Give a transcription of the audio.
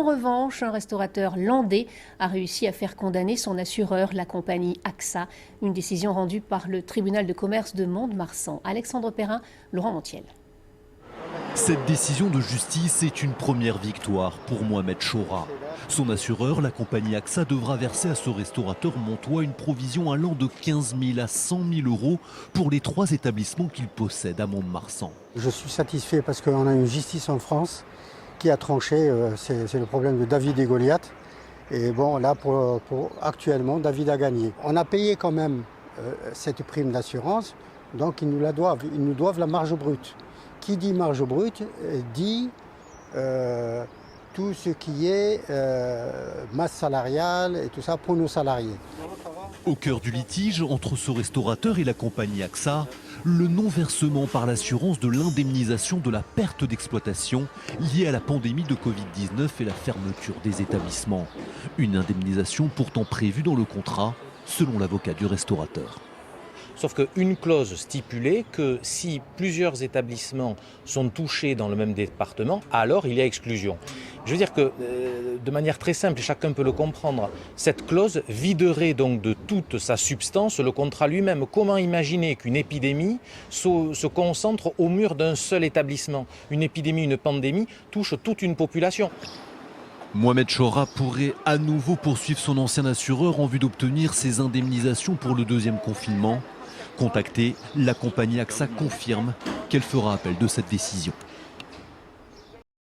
revanche, un restaurateur landais a réussi à faire condamner son assureur, la compagnie AXA. Une décision rendue par le tribunal de commerce de Mont-de-Marsan. Alexandre Perrin, Laurent Montiel. Cette décision de justice est une première victoire pour Mohamed Chora. Son assureur, la compagnie AXA, devra verser à ce restaurateur montois une provision allant de 15 000 à 100 000 euros pour les 3 établissements qu'il possède à Mont-de-Marsan. Je suis satisfait parce qu'on a une justice en France qui a tranché, c'est le problème de David et Goliath. Et bon, là, actuellement, David a gagné. On a payé quand même cette prime d'assurance, donc ils nous la doivent. Ils nous doivent la marge brute. Qui dit marge brute dit tout ce qui est masse salariale et tout ça pour nos salariés. Au cœur du litige entre ce restaurateur et la compagnie AXA, le non-versement par l'assurance de l'indemnisation de la perte d'exploitation liée à la pandémie de Covid-19 et la fermeture des établissements. Une indemnisation pourtant prévue dans le contrat, selon l'avocat du restaurateur. Sauf qu'une clause stipulait que si plusieurs établissements sont touchés dans le même département, alors il y a exclusion. Je veux dire que, de manière très simple, et chacun peut le comprendre, cette clause viderait donc de toute sa substance le contrat lui-même. Comment imaginer qu'une épidémie se concentre au mur d'un seul établissement? Une épidémie, une pandémie touche toute une population. Mohamed Chora pourrait à nouveau poursuivre son ancien assureur en vue d'obtenir ses indemnisations pour le 2e confinement. Contactée, la compagnie AXA confirme qu'elle fera appel de cette décision.